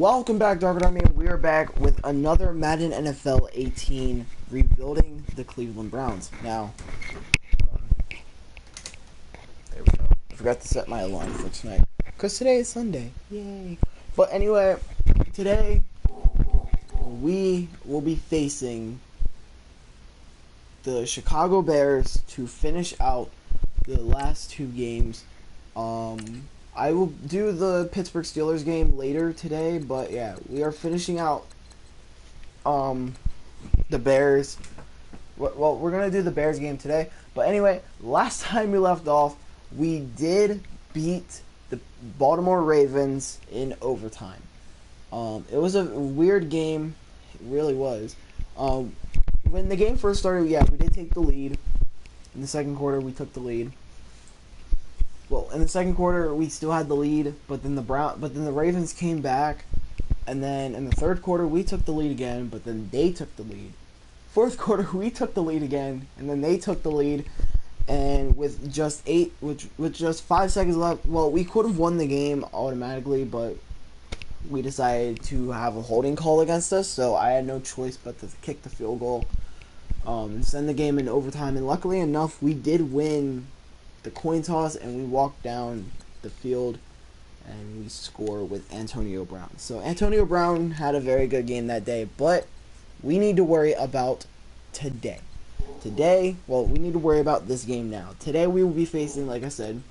Welcome back, Dark Army. We are back with another Madden NFL 18 rebuilding the Cleveland Browns. Now, there we go. I forgot to set my alarm for tonight because today is Sunday. Yay! But anyway, today we will be facing the Chicago Bears to finish out the last two games. I will do the Pittsburgh Steelers game later today, but yeah, we are finishing out the Bears. Well, we're going to do the Bears game today. But anyway, last time we left off, we did beat the Baltimore Ravens in overtime. It was a weird game. It really was. When the game first started, yeah, we did take the lead. In the second quarter, we took the lead. Well, in the second quarter, we still had the lead, but then the Ravens came back, and then in the third quarter, we took the lead again, but then they took the lead. Fourth quarter, we took the lead again, and then they took the lead, and with just 5 seconds left, well, we could have won the game automatically, but we decided to have a holding call against us, so I had no choice but to kick the field goal, and send the game in overtime, and luckily enough, we did win the coin toss, and we walked down the field and we score with Antonio Brown. So Antonio Brown had a very good game that day, but we need to worry about today. Well, we need to worry about this game now. Today we will be facing, like I said,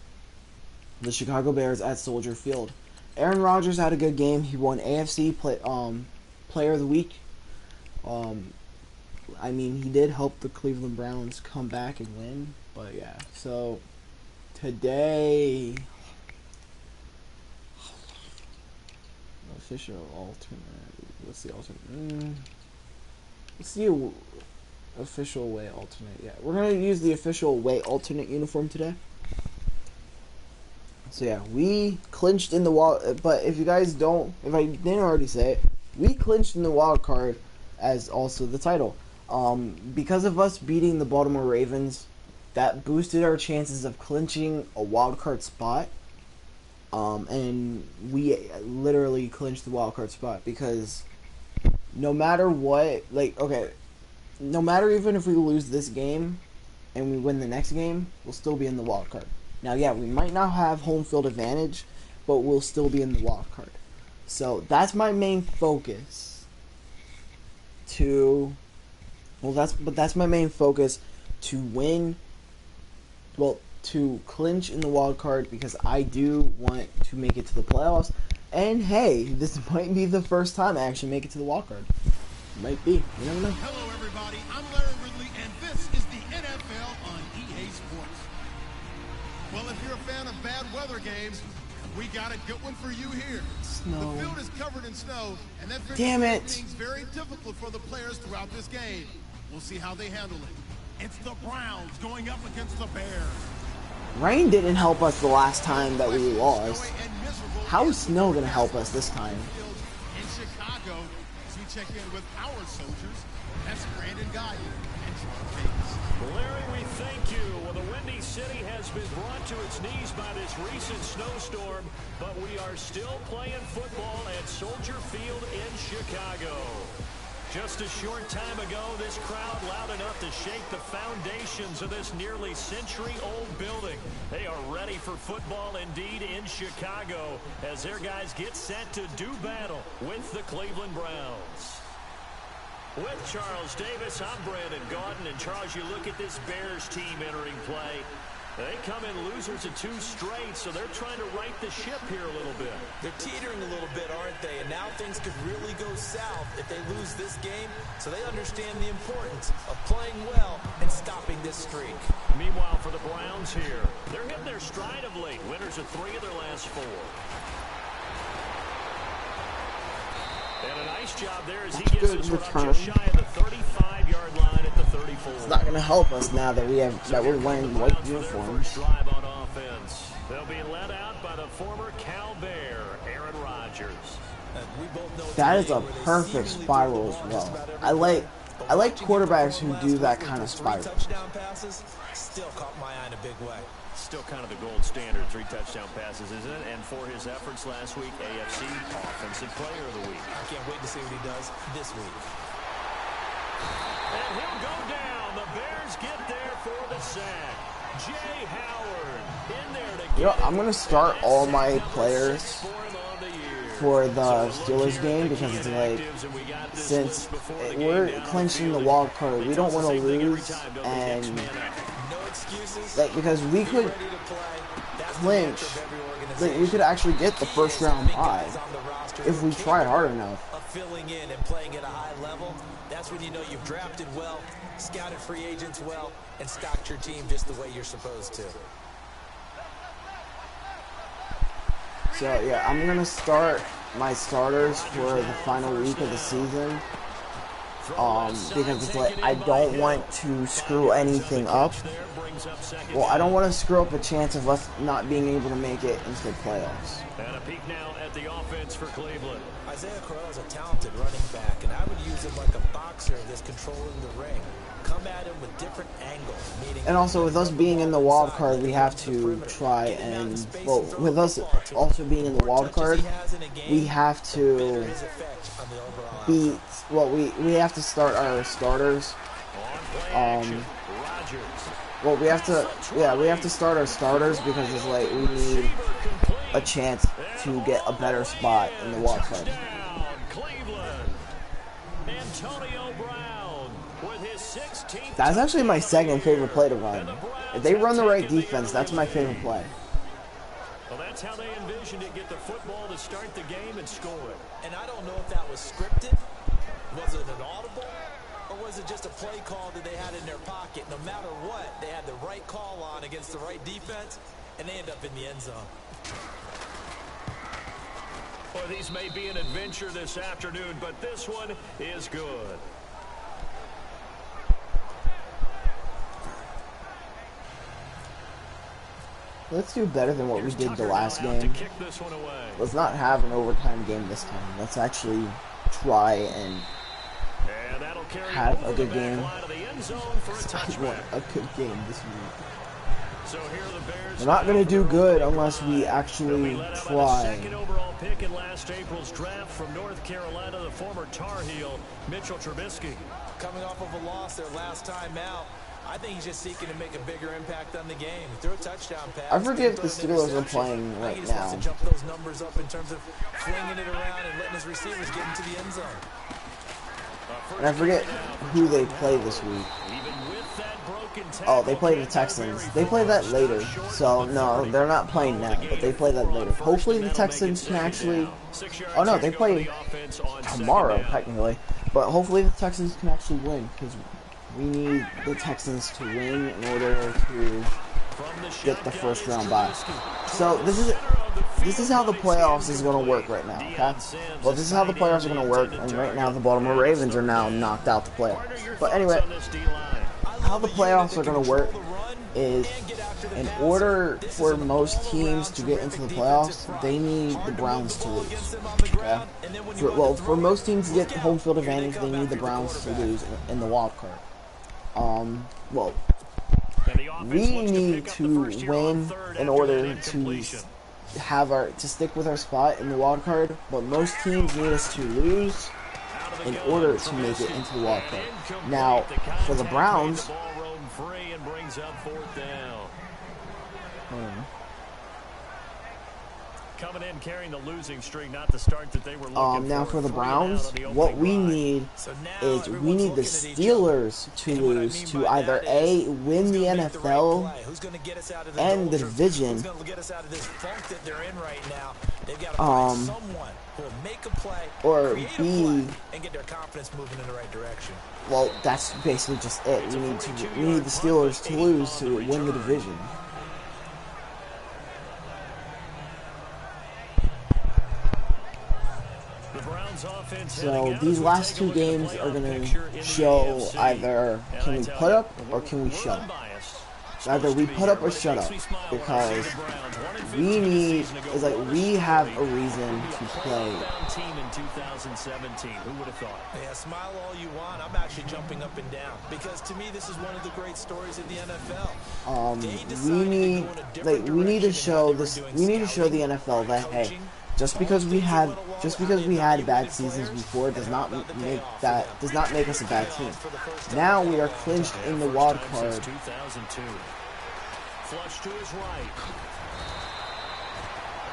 the Chicago Bears at Soldier Field. Aaron Rodgers had a good game. He won AFC Player of the Week. I mean, he did help the Cleveland Browns come back and win, but yeah, so today, official alternate. What's the alternate? Let's see, official away alternate. Yeah, we're gonna use the official away alternate uniform today. So yeah, we clinched in the wild. But if I didn't already say it, we clinched in the wild card as also the title. Because of us beating the Baltimore Ravens, that boosted our chances of clinching a wild card spot, and we literally clinched the wild card spot because no matter what, no matter even if we lose this game and we win the next game, we'll still be in the wild card. Now, yeah, we might not have home field advantage, but we'll still be in the wild card. So that's my main focus. That's my main focus, to win. Well, to clinch in the wild card, because I do want to make it to the playoffs. And hey, this might be the first time I actually make it to the wild card. Might be. You never know. Hello, everybody. I'm Larry Ridley, and this is the NFL on EA Sports. Well, if you're a fan of bad weather games, we got a good one for you here. Snow. The field is covered in snow, and that makes things very difficult for the players throughout this game. We'll see how they handle it. It's the Browns going up against the Bears. Rain didn't help us the last time that we lost. How is snow going to help us this time? In Chicago, as we check in with our soldiers, that's Brandon Guy and John Bates. Larry, we thank you. Well, the Windy City has been brought to its knees by this recent snowstorm, but we are still playing football at Soldier Field in Chicago. Just a short time ago, this crowd loud enough to shake the foundations of this nearly century-old building. They are ready for football indeed in Chicago as their guys get set to do battle with the Cleveland Browns. With Charles Davis, I'm Brandon Gaudin, and Charles, you look at this Bears team entering play. They come in losers of 2 straight, so they're trying to right the ship here a little bit. They're teetering a little bit, aren't they? And now things could really go south if they lose this game, so they understand the importance of playing well and stopping this streak. Meanwhile, for the Browns here, they're hitting their stride of late. Winners of 3 of their last 4. And a nice job there as he gets this one up just shy of the 35-yard line at the 34. It's not going to help us now that we're wearing white uniforms. Drive on offense. They'll be led out by the former Cal Bear, Aaron Rodgers. That is a perfect spiral as well. I like quarterbacks who do that kind of spiral. Touchdown passes still caught my eye in a big way. Still kind of the gold standard, 3 touchdown passes, isn't it? And for his efforts last week, AFC Offensive Player of the Week. I can't wait to see what he does this week. And he'll go down. The Bears get there for the sack. Jay Howard in there to You know, I'm gonna start all my players for the Steelers game because it's like, since we're clinching the wild card, we don't want to lose, and like, because we could clinch, like, we could actually get the first round bye if we try hard enough. Filling in and playing at a high level, that's when you know you've drafted well, scouted free agents well, and stocked your team just the way you're supposed to. So yeah, I'm gonna start my starters for the final week of the season, because it's like, I don't want to screw anything up. Well, I don't want to screw up a chance of us not being able to make it into the playoffs. And a peek now at the offense for Cleveland. Isaiah Crowell is a talented running back, and I would use him like a boxer that's controlling the ring. Come at him with different angles. And also, with us being in the wild card, we have to try and, well, with us also being in the wild card, we have to beat, well, we have to start our starters. Well, we have to start our starters because it's like, we need a chance to get a better spot in the wild card. That's actually my second favorite play to run. If they run the right defense, that's my favorite play. Well, that's how they envisioned it, get the football to start the game and score it. And I don't know if that was scripted, was it an audible, or was it just a play call that they had in their pocket? No matter what, they had the right call on against the right defense, and they end up in the end zone. Well, these may be an adventure this afternoon, but this one is good. Let's do better than what we did the last game. Let's not have an overtime game this time. Let's actually try and have a good game. I want a good game this week. We're not going to do good unless we actually try. Second overall pick in last April's draft from North Carolina, the former Tar Heel, Mitchell Trubisky. Coming off of a loss their last time out, I think he's just seeking to make a bigger impact on the game. Throw a touchdown pass. I forget if the Steelers are playing right he just now. wants to jump those numbers up in terms of flinging it around and letting his receivers get into the end zone. And I forget who they play this week. Oh, they play the Texans. They play that later. So, no, they're not playing now, but they play that later. Hopefully the Texans can actually... Oh, no, they play tomorrow, technically. But hopefully the Texans can actually win, because we need the Texans to win in order to get the first round bye. So, this is how the playoffs is going to work right now, okay? Well, this is how the playoffs are going to work, and right now the Baltimore Ravens are now knocked out the playoffs. But anyway, how the playoffs are going to work is, in order for most teams to get into the playoffs, they need the Browns to lose. Okay? For most teams to get home field advantage, they need the Browns to lose in the wild card. Well, we need to win in order to stick with our spot in the wild card, but most teams need us to lose in order to make it into the wild card. Now, for the Browns, coming in carrying the losing streak, not the start that they were looking now for the Browns, what we need is we need the Steelers to lose to either A, win the NFL and the division, or B, well, that's basically just it. We need the Steelers to lose to win the division. So these last two games are going to show either can we put up or can we shut up. Either we put up or shut up, because we have a reason to play. Team in 2017. Who would have thought? Yeah, smile all you want. I'm actually jumping up and down because to me this is one of the great stories in the NFL. We need to show the NFL that, hey, just because we had bad seasons before does not make us a bad team. Now we are clinched in the wild card. 2002. Flush to his right.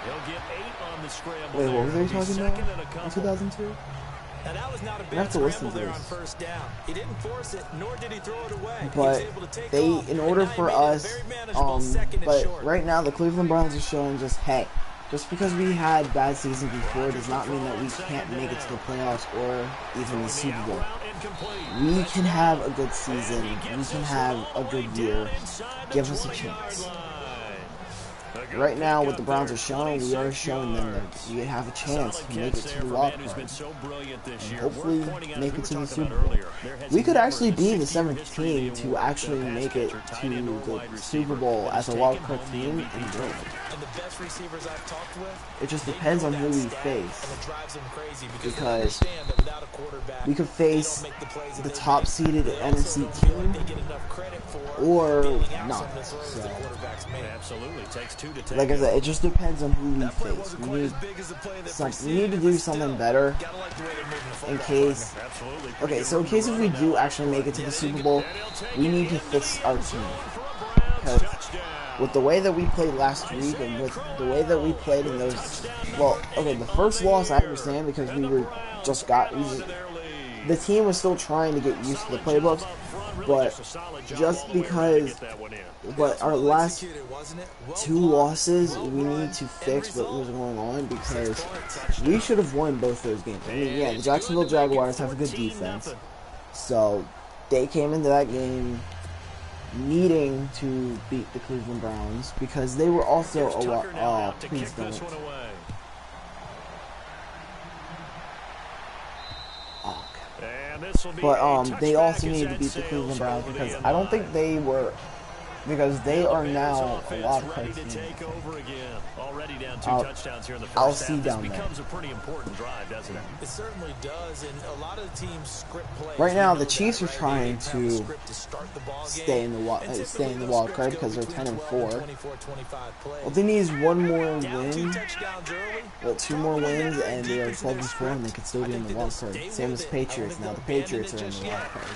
He'll get 8 on the scramble. Wait, what were they talking about in 2002? Now that was not a bad scramble there on first down. He didn't force it, nor did he throw it away. But in order for us, but right now the Cleveland Browns are showing just, hey, just because we had bad seasons before does not mean that we can't make it to the playoffs or even the Super Bowl. We can have a good season. We can have a good year. Give us a chance. Right now, what the Browns are showing, we are showing them that we have a chance to make it to the wild card. And hopefully make it to the Super Bowl. We could actually be the 7th team to actually make it to the Super Bowl as a wild card team and win. It just depends on who we face. Because we could face the top seeded NFC team or not. So, like I said, it just depends on who we face. We need to do something better in case. Okay, so in case if we do actually make it to the Super Bowl, we need to fix our team. Because with the way that we played last week and with the way that we played in those, well, okay, the first loss I understand because the team was still trying to get used to the playbooks, but but our last 2 losses, we need to fix what was going on because we should have won both those games. I mean, yeah, the Jacksonville Jaguars have a good defense, so they came into that game needing to beat the Cleveland Browns because they were also please don't. But they also needed to beat the Cleveland Browns because I don't think they were, because they are now a lot of crazy. I'll see down there. Becomes a pretty important drive, doesn't it? It certainly does, and a lot of the teams script plays. Right now, the Chiefs are trying to stay in the wild card because they're 10-4. Well, they need one more win. Well, 2 more wins, and they are 12-4, and they could still be in the wild card. Same as the Patriots. Now the Patriots are in the wild card.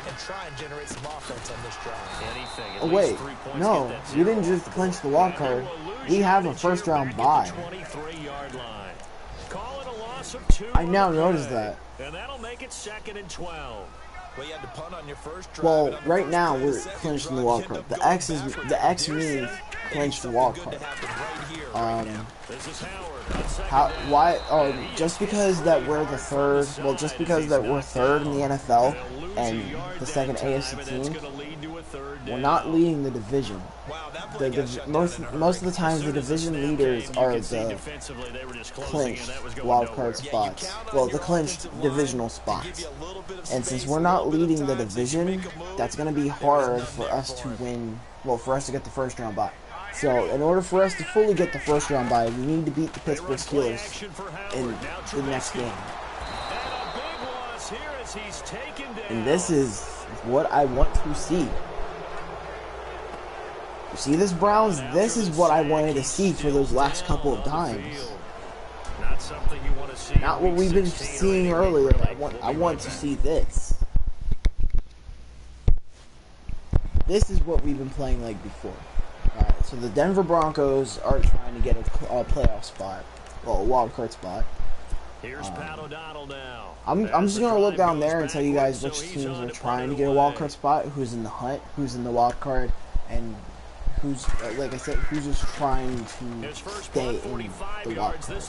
Oh wait, no, we didn't just clinch the wild card. We have a first-round bye. I now notice that. And that'll make it 2nd and 12. Well, right now we're clinched in the wild card. The X means clinched the wild card. Why? Oh, just because that we're the third. Well, just because that we're third in the NFL and the second AFC team, we're not leading the division. Most of the times, the division leaders are the clinched wildcard spots. Well, the clinched divisional spots. And since we're not leading the division, that's going to be hard for us to win. Well, for us to get the first round bye. So, in order for us to fully get the first round bye, we need to beat the Pittsburgh Steelers in the next game. And this is what I want to see. You see this, Browns? This is what I wanted to see for those last couple of times. Not what we've been seeing earlier. I want to see this. This is what we've been playing like before. Alright, so the Denver Broncos are trying to get a playoff spot. Well, a wild card spot. I'm just going to look down there and tell you guys which teams are trying to get a wild card spot, who's in the hunt, who's in the wild card, and who's, like I said, who's just trying to stay in the wild card.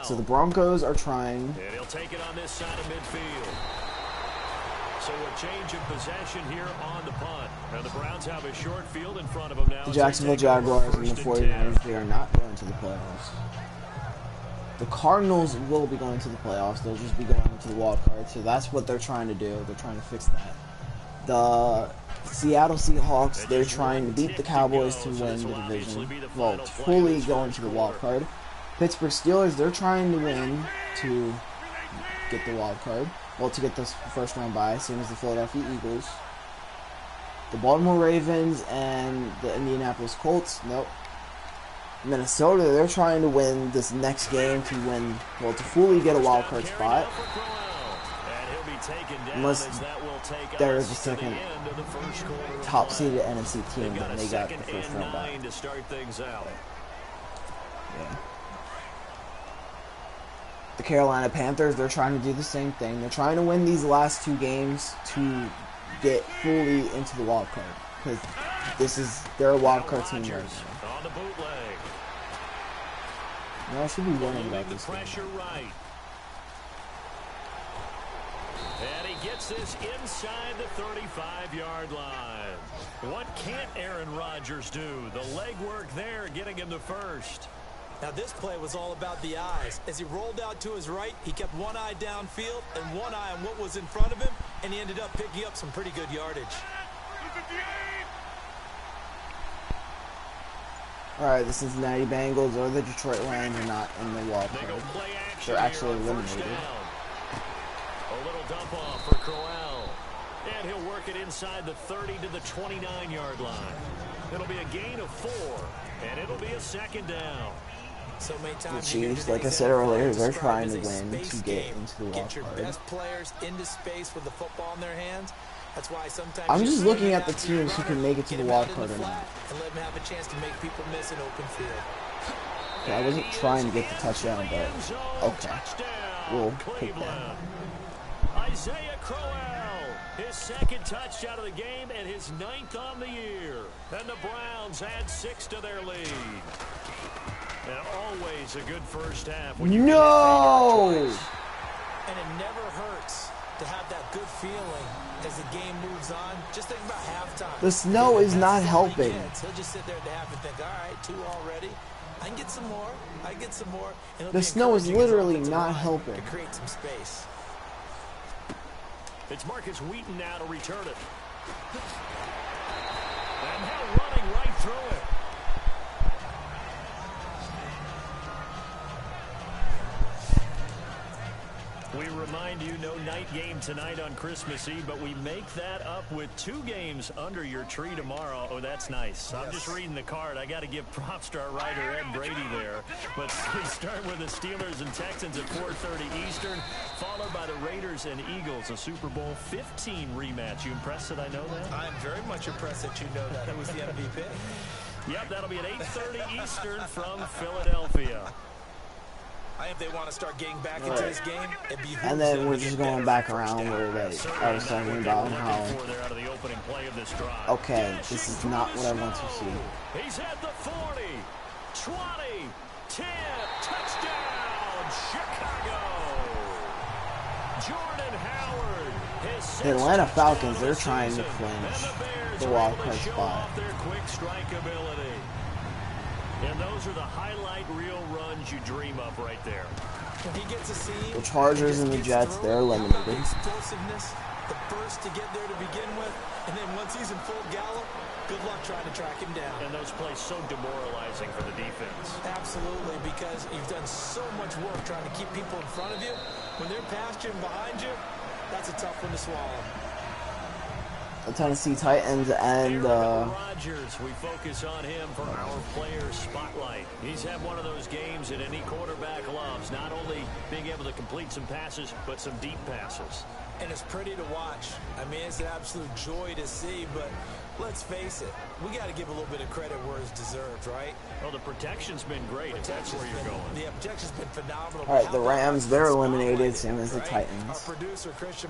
So the Broncos are trying. And he'll take it on this side of midfield. So a change of possession here on the punt. Now the Browns have a short field in front of them now. The Jacksonville Jaguars and the 49ers, they are not going to the playoffs. The Cardinals will be going to the playoffs. They'll just be going to the wild card. So that's what they're trying to do. They're trying to fix that. The Seattle Seahawks, they're trying to beat the Cowboys to win the division. Well, to fully go into the wild card. Pittsburgh Steelers, they're trying to win to get the wild card. Well, to get this first round bye, same as the Philadelphia Eagles. The Baltimore Ravens and the Indianapolis Colts, nope. Minnesota, they're trying to win this next game to win, well, to fully get a wild card spot. Unless there is a second top seeded NFC team, then they got the first round bye. Yeah. The Carolina Panthers, they're trying to do the same thing. They're trying to win these last 2 games to get fully into the wild card, because they're a wild card team right now. I should be worrying about this game. And he gets this inside the 35-yard line. What can't Aaron Rodgers do? The legwork there getting him the first. Now this play was all about the eyes. As he rolled out to his right, he kept one eye downfield and one eye on what was in front of him, and he ended up picking up some pretty good yardage. Alright, the Cincinnati Bengals or the Detroit Lions are not in the wild card. They're actually eliminated. A little dump off for Crowell. And he'll work it inside the 30 to the 29-yard line. It'll be a gain of 4, and it'll be a second down. So many times the Chiefs, like I said earlier, they're trying to win to get into the wild card. Get your best players into space with the football in their hands. That's why sometimes I'm just looking at the teams who can make it to the wild card or not. And let them have a chance to make people miss an open field. Okay, I wasn't trying to get the touchdown, but okay. We'll pick that. Isaiah Crowell, his second touchdown of the game and his 9th on the year. And the Browns add 6 to their lead. And always a good first half. When you no! And it never hurts to have that good feeling as the game moves on. Just think about halftime. The snow is not helping. He'll just sit there at the half and think, all right, 2 already. I can get some more. I can get some more. The snow is literally not helping. To create some space. It's Marcus Wheaton now to return it. And now running right through it. We remind you, no night game tonight on Christmas Eve, but we make that up with 2 games under your tree tomorrow. Oh, that's nice. Yes. I'm just reading the card. I got to give props to our writer, Ed Brady, there. But we start with the Steelers and Texans at 4:30 Eastern, followed by the Raiders and Eagles, a Super Bowl 15 rematch. You impressed that I know that? I'm very much impressed that you know that. It was the MVP. Yep, that'll be at 8:30 Eastern from Philadelphia. If they want to start getting back into this game, and then we're just going back around where I was talking about how, okay, this is not what I want to see. He's at the 40, 20, 10, touchdown, Chicago. Jordan Howard. The Atlanta Falcons, they're trying to clinch the wild card spot. And those are the highlight reel runs you dream of right there. When he gets a seam, the Chargers and the Jets, they're eliminated. Explosiveness, the burst to get there to begin with, and then once he's in full gallop, good luck trying to track him down. And those plays so demoralizing for the defense. Absolutely, because you've done so much work trying to keep people in front of you. When they're past you and behind you, that's a tough one to swallow. The Tennessee Titans and Rodgers, we focus on him for our player spotlight. He's had one of those games that any quarterback loves, not only being able to complete some passes, but some deep passes. And it's pretty to watch. I mean, it's an absolute joy to see, but let's face it, we got to give a little bit of credit where it's deserved, right? Well, the protection's been great, if that's where you're going. The protection's been phenomenal. All right, the Rams, they're eliminated, same as the Titans.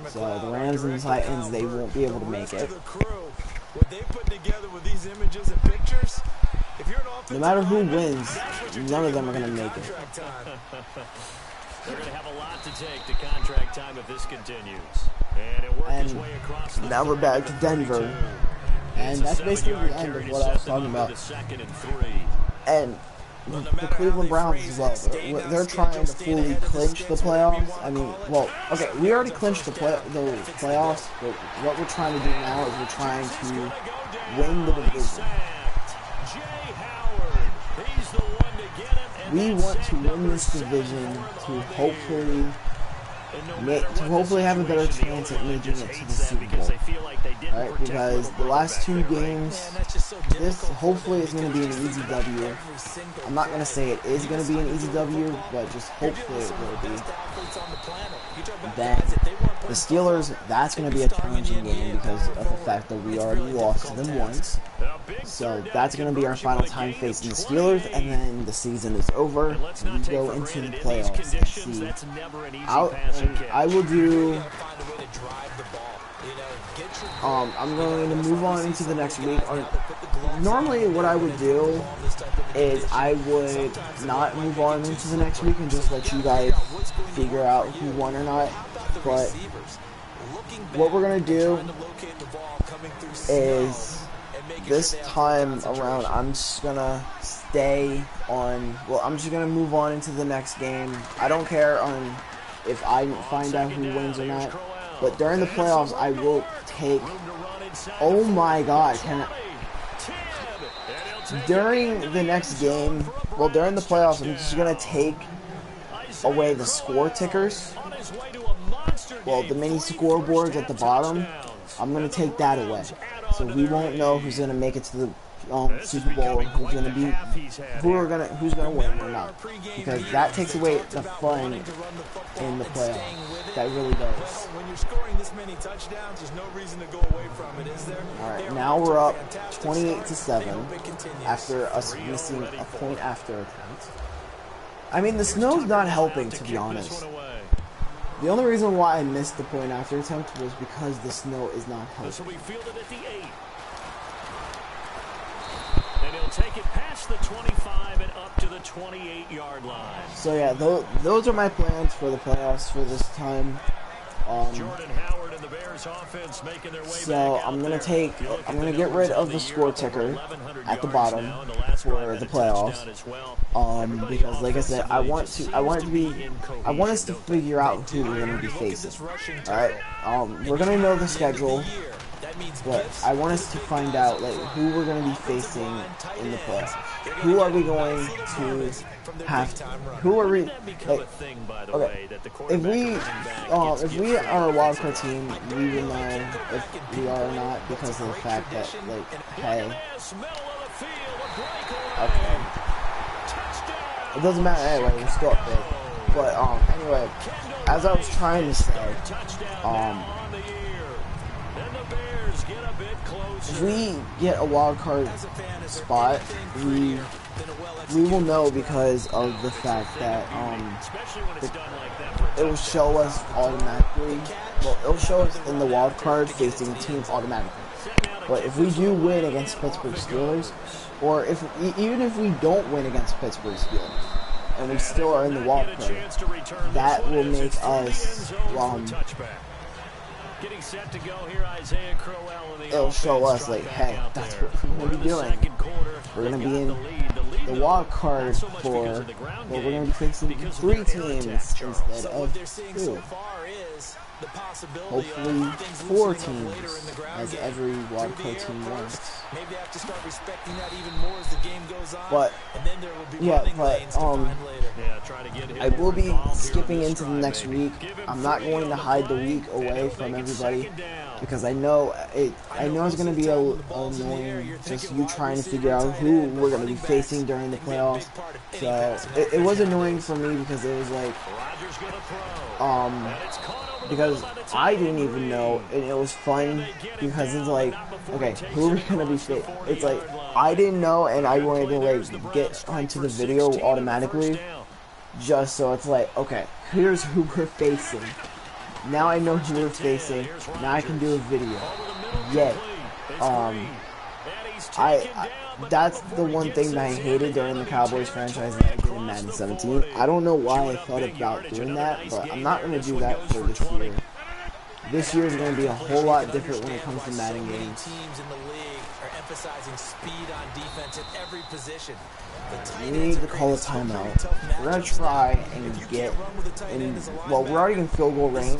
So the Rams and the Titans, they won't be able to make it. What they put together with these images and pictures, if you're an offensive no matter who wins, none of them are going to make it. They're going to have a lot to take to contract time if this continues. And it worked its way across the now we're back to Denver. And that's basically the end of what I was talking about. And the Cleveland Browns as well. They're trying to fully clinch the playoffs. I mean, well, okay, we already clinched the playoffs, but what we're trying to do now is we're trying to win the division. We want to win this division to hopefully have a better chance at making it to the Super Bowl. Alright, because the last 2 games, this hopefully is going to be an easy W. I'm not going to say it is going to be an easy W, but just hopefully it will be. Then the Steelers, that's going to be a challenging game because of the fact that we already lost to them once. So that's going to be our final time facing the Steelers, and then the season is over. We go into the playoffs and see. I will do. I'm going to move on into the next week. Normally, what I would do is I would not move on into the next week and just let you guys figure out who won or not. But what we're going to do is this time around, I'm just going to stay on. Well, I'm just going to move on into the next game. I don't care on if I find out who wins or not. But during the playoffs, I will take. Oh my God! During the next game, well, during the playoffs, I'm just gonna take away the score tickers. Well, the mini scoreboards at the bottom, I'm gonna take that away, so we won't know who's gonna make it to the Super Bowl, who's gonna win or not, because that takes away the fun in the playoffs. That really does. Alright, now we're up 28-7 after us missing a point after attempt. I mean, the snow's not helping, to be honest. The only reason why I missed the point after attempt was because the snow is not helping. So we fielded at the 8. And he'll take it past the 25 and up to the 28-yard line. So yeah, those are my plans for the playoffs for this time. Jordan Howard and the Bears offense making their way so I'm gonna get rid of the score ticker at the bottom for the playoffs. Because like I said, I want us to figure out who we're gonna be facing. Alright, we're gonna know the schedule, but I want us to find out like who we're gonna be facing in the playoffs. Who are we going to have? Who are we? Like, okay, if we are a wildcard team, we will know if we are or not because of the fact that, like, hey, okay, it doesn't matter anyway. We're still up big. But anyway, as I was trying to say, if we get a wild card spot, we will know because of the fact that it will show us automatically. Well, it'll show us in the wild card facing a team automatically. But if we do win against Pittsburgh Steelers, or even if we don't win against Pittsburgh Steelers, and we still are in the wild card, that will make us Getting set to go here, Isaiah Crowell. It'll show us like, hey, that's what we're going to be doing. We're going to be in the wild card for, well, we're going to be facing 3 teams instead of 2. Hopefully 4 teams, as every wild card team wants. But yeah, I will be skipping into the next week. I'm not going to hide the week away from everybody because I know it's going to be annoying just you trying to figure out who we're going to be facing during the playoffs. So it was annoying for me because it was like because I didn't even know, and it was fun because it's like, okay, who are we gonna be facing? It's like I didn't know, and I wanted to like get onto the video automatically, just so it's like, okay, here's who we're facing. Now I know who we're facing. Now I can do a video. Yet, that's the one thing that I hated during the Cowboys franchise that I did in Madden 17. I don't know why I thought about doing that, but I'm not going to do that for this year. This year is going to be a whole lot different when it comes to Madden games. emphasizing speed on defense at every position. We need to call a timeout. We're going to try and get in, well, we're already in field goal range,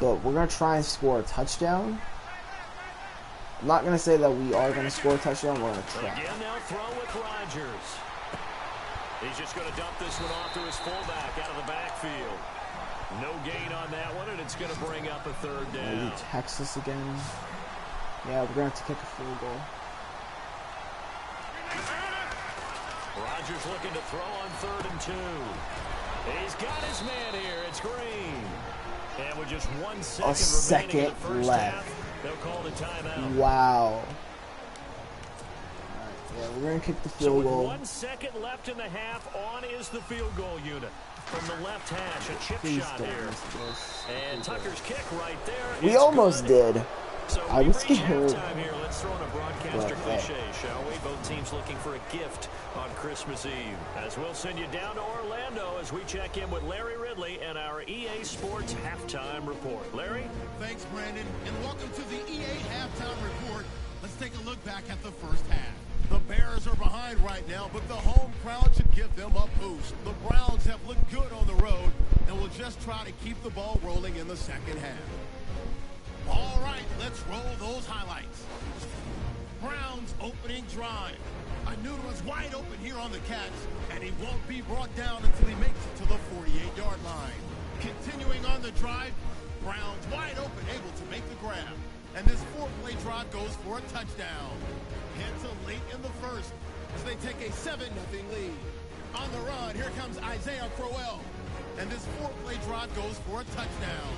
but we're going to try and score a touchdown. I'm not going to say that we are going to score a touchdown, we're going to try. Again, now throw with Rodgers. He's just going to dump this one off to his fullback out of the backfield. No gain on that one, and it's going to bring up a third down. Maybe Texas again. Yeah, we're going to have to kick a field goal. Rodgers looking to throw on 3rd and 2. He's got his man here. It's Green. And with just 1 second remaining in the first half, they'll call the timeout. Wow. Yeah, we're going to kick the field goal. 1 second left in the half, on is the field goal unit. From the left hash, a chip shot here. And Tucker's kick right there. We almost did. So I was scared. Here. Let's throw in a broadcaster cliche, shall we? Both teams looking for a gift on Christmas Eve. As we'll send you down to Orlando as we check in with Larry Ridley and our EA Sports Halftime Report. Larry? Thanks, Brandon, and welcome to the EA Halftime Report. Let's take a look back at the first half. The Bears are behind right now, but the home crowd should give them a boost. The Browns have looked good on the road and will just try to keep the ball rolling in the second half. All right, let's roll those highlights. Browns opening drive. I knew it was wide open here on the catch, and he won't be brought down until he makes it to the 48-yard line. Continuing on the drive, Browns wide open, able to make the grab. And this 4-play drive goes for a touchdown. Until late in the first as they take a 7-0 lead. On the run, here comes Isaiah Crowell. And this 4-play drive goes for a touchdown.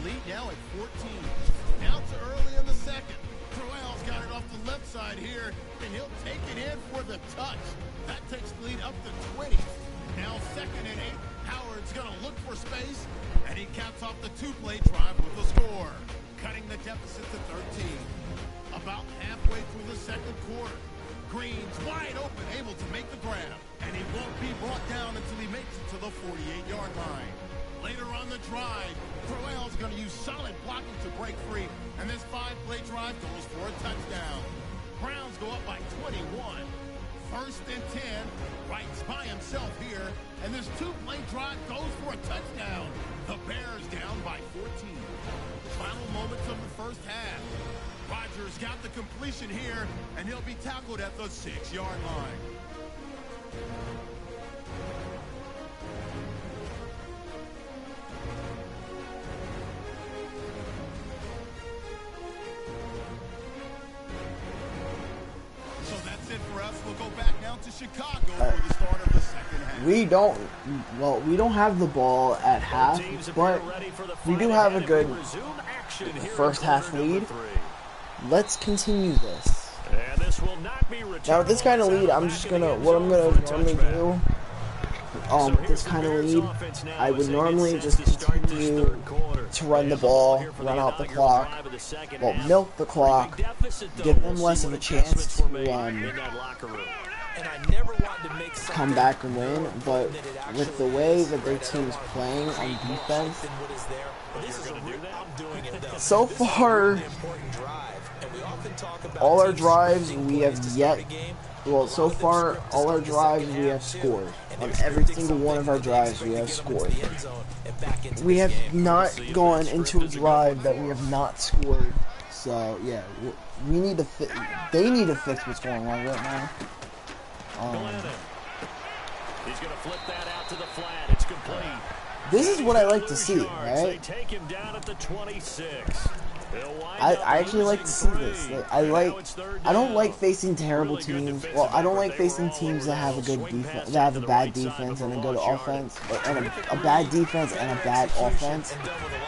Lead now at 14. Now to early in the second. Crowell's got it off the left side here, and he'll take it in for the touch. That takes the lead up to 20. Now 2nd and 8. Howard's going to look for space, and he caps off the 2-play drive with the score, cutting the deficit to 13. About halfway through the second quarter, Green's wide open, able to make the grab, and he won't be brought down until he makes it to the 48-yard line. Later on the drive, Crowell's going to use solid blocking to break free, and this 5-play drive goes for a touchdown. Browns go up by 21. 1st and 10, Wright's by himself here, and this 2-play drive goes for a touchdown. The Bears down by 14. Final moments of the first half. Rodgers got the completion here, and he'll be tackled at the 6-yard line. So that's it for us. We'll go back now to Chicago for the start of the second half. We don't have the ball at half, but we do have a good first half lead. Let's continue this. And this will not be now with this kind of lead, I'm gonna normally do. With this kind of lead, I would normally just continue to run the ball, run out the clock, well, milk the clock, give them less of a chance to come back and win. But with the way that their team's playing on defense, so far, all our drives we have scored. On every single one of our drives, we have scored. We have not gone into a drive that we have not scored. So yeah, we need to. They need to fix what's going on right now. He's going to flip that out to the flat. It's complete. This is what I like to see, right? They take him down at the 26. I actually like to see this. I don't like facing terrible teams. Well, I don't like facing teams that have a good defense, that have a bad defense and a good offense, and a bad defense and a bad offense.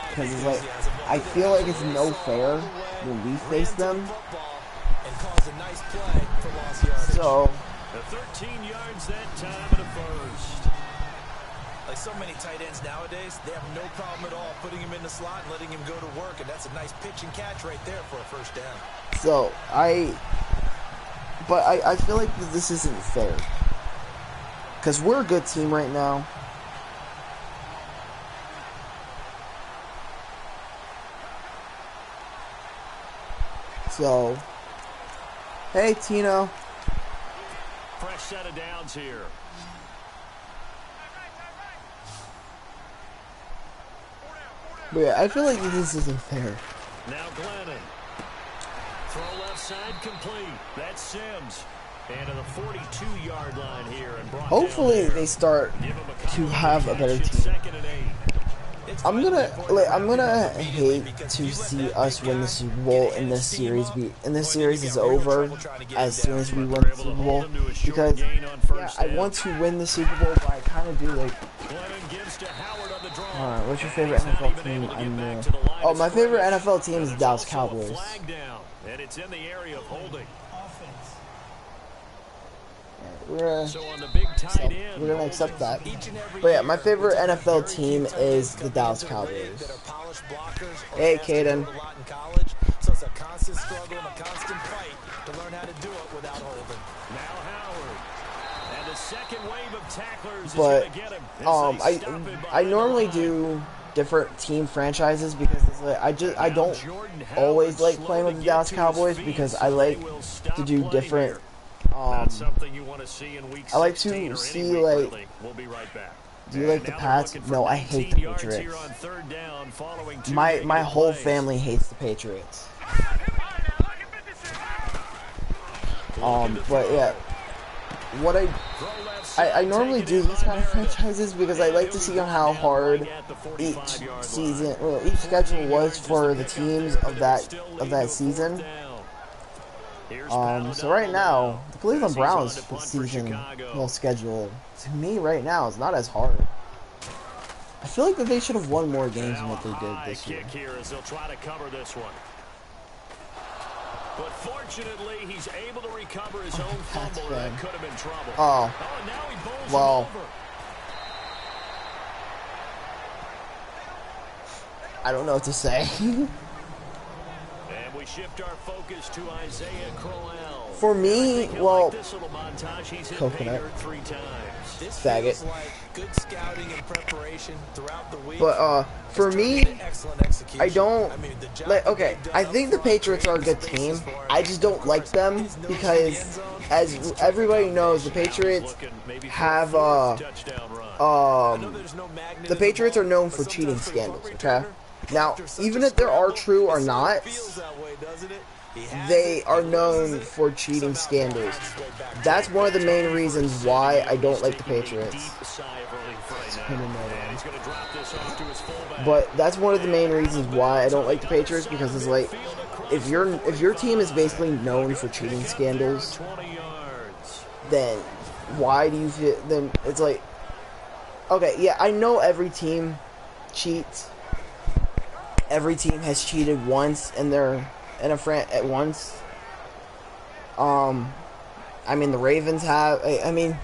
Because it's like, I feel like it's no fair when we face them. So, 13 yards that time in the first. Like so many tight ends nowadays, they have no problem at all putting him in the slot and letting him go to work, and that's a nice pitch and catch right there for a first down. So, I feel like this isn't fair. Because we're a good team right now. So, Hey, Tino. Fresh set of downs here. But yeah, I feel like this isn't fair. Now Glennon. Throw left side complete. That's Sims. And to the 42-yard line here. And hopefully they start to have a better team. I'm gonna hate to see us win the Super Bowl in this series. This series is over as soon as we win the Super Bowl, because yeah, I want to win the Super Bowl, but I kind of do like. Alright, what's your favorite NFL team? Oh, my favorite NFL team is the Dallas Cowboys. And it's in the area of holding. We're gonna accept that. But yeah, my favorite NFL team is the Dallas Cowboys. Hey, Caden. So it's a constant struggle and a constant fight to learn how to do it without holding. Now Howard. And the second wave of tacklers But is going to get him. I normally do different team franchises because it's like I don't always like playing with the Dallas Cowboys because I like to do different. Something you want to see in week I like to see like. We'll be right back. Do you like the Pats? No, I hate the Patriots. My whole family hates the Patriots. But yeah, what I normally do these kind of franchises because I like to see how hard each season, well, each schedule was for the teams of that season. So right now, the Cleveland Browns season, schedule to me right now is not as hard. I feel like that they should have won more games than what they did this year. Here as they'll try to cover this one. But fortunately, he's able to recover his own fumble that could have been trouble. Oh, now he bowls well. him over. I don't know what to say. We shift our focus to Isaiah Crowell. For me, well, this little montage, he's hit coconut, 3 times. This faggot. like good scouting and preparation throughout the week. But for me, I don't like. Okay, I think the Patriots are a good team. I just don't like them because, as everybody knows, the Patriots have the Patriots are known for cheating scandals. Okay. Now, even if there are true or not, they are known for cheating scandals. That's one of the main reasons why I don't like the Patriots. But that's one of the main reasons why I don't like the Patriots, because it's like, if your team is basically known for cheating scandals, then why do you feel? Then it's like, okay, yeah, I know every team cheats. Every team has cheated once at once. I mean, the Ravens have. I mean,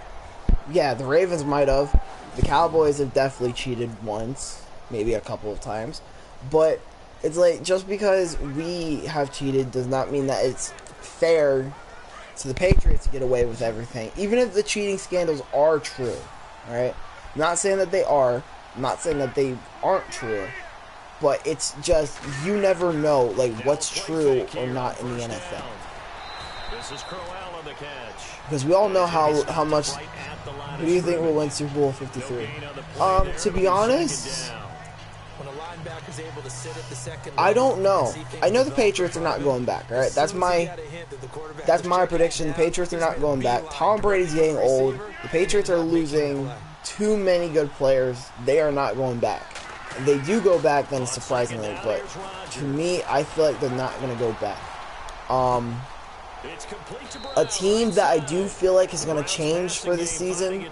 yeah, the Ravens might have. The Cowboys have definitely cheated once, maybe a couple of times. But it's like, just because we have cheated does not mean that it's fair to the Patriots to get away with everything, even if the cheating scandals are true. All right, I'm not saying that they are. I'm not saying that they aren't true. But it's just, you never know, like, what's true or not in the NFL. Because we all know how much. Who do you think will win Super Bowl 53? To be honest, I don't know. I know the Patriots are not going back. All right, that's my prediction. The Patriots are not going back. Tom Brady's getting old. The Patriots are losing too many good players. They are not going back. If they do go back, then surprisingly, but to me, I feel like they're not going to go back. A team that I do feel like is going to change for this season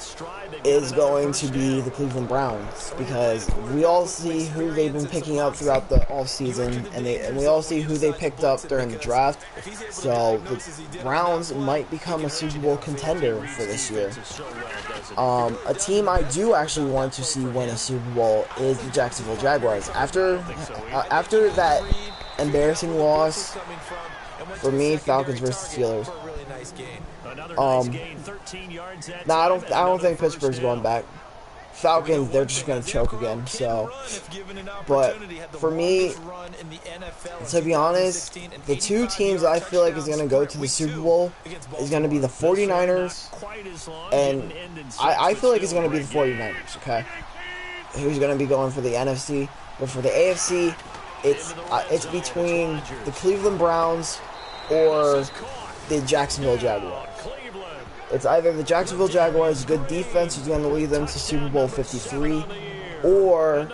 is going to be the Cleveland Browns, because we all see who they've been picking up throughout the offseason, and we all see who they picked up during the draft. So the Browns might become a Super Bowl contender for this year. A team I do actually want to see win a Super Bowl is the Jacksonville Jaguars. After that embarrassing loss, for me, Falcons versus Steelers. I don't think Pittsburgh's going back. Falcons, they're just going to choke again. So, but for me, to be honest, the two teams I feel like is going to go to the Super Bowl is going to be the 49ers, and I feel like it's going to be the 49ers, okay? Who's going to be going for the NFC, but for the AFC, it's between the Cleveland Browns or the Jacksonville Jaguars. It's either the Jacksonville Jaguars' good defense who's going to lead them to Super Bowl 53, or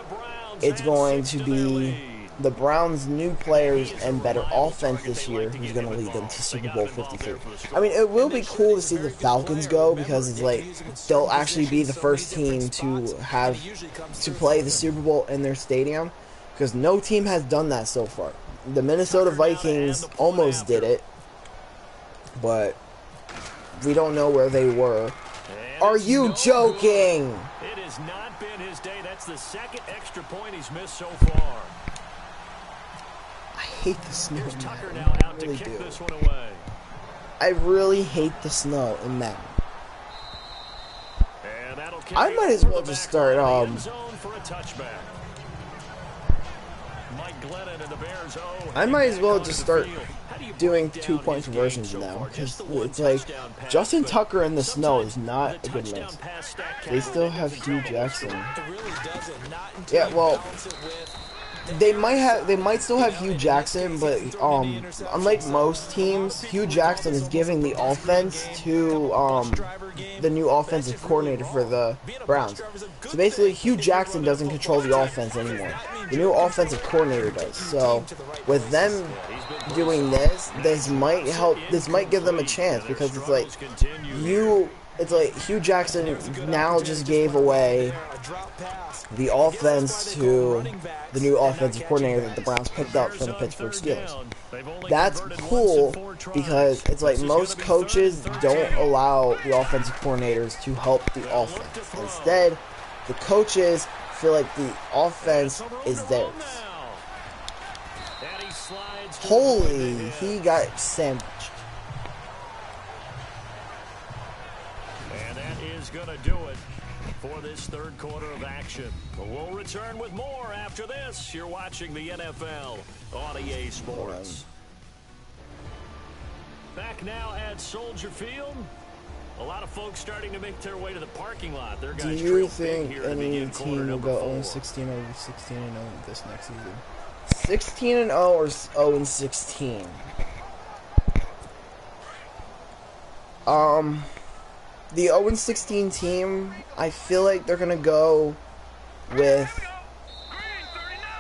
it's going to be the Browns' new players and better offense this year who's going to lead them to Super Bowl 53. I mean, it will be cool to see the Falcons go because it's like they'll actually be the first team to play the Super Bowl in their stadium because no team has done that so far. The Minnesota Vikings almost did it, but we don't know where they were. Are you joking? It has not been his day. That's the second extra point he's missed so far. I hate the snow. Here's in Tucker Madden. now out I really to kick do. this one away. I really hate the snow in Madden. And that'll I carry might as over well the just back start line of the end zone for a touchback. Mike Glennon and the Bears, I might as well just start doing 2-point conversions now because it's like Justin Tucker in the snow is not a good mix. They still have Hugh Jackson. Yeah, well, they might still have Hugh Jackson, but unlike most teams, Hugh Jackson is giving the offense to the new offensive coordinator for the Browns. So basically, Hugh Jackson doesn't control the offense anymore. The new offensive coordinator does. So with them doing this might help. This might give them a chance because it's like Hugh Jackson now just gave away the offense to the new offensive coordinator that the Browns picked up from the Pittsburgh Steelers. That's cool because it's like most coaches don't allow the offensive coordinators to help the offense. Instead, the coaches feel like the offense is theirs. Holy, he got sandwiched. And that is going to do it for this third quarter of action. But we'll return with more after this. You're watching the NFL on EA Sports. Back now at Soldier Field. A lot of folks starting to make their way to the parking lot. Their guys Do you think any team will go 0-16 or 16-0 this next season? 16-0 or 0-16? The 0-16 team, I feel like they're gonna go with.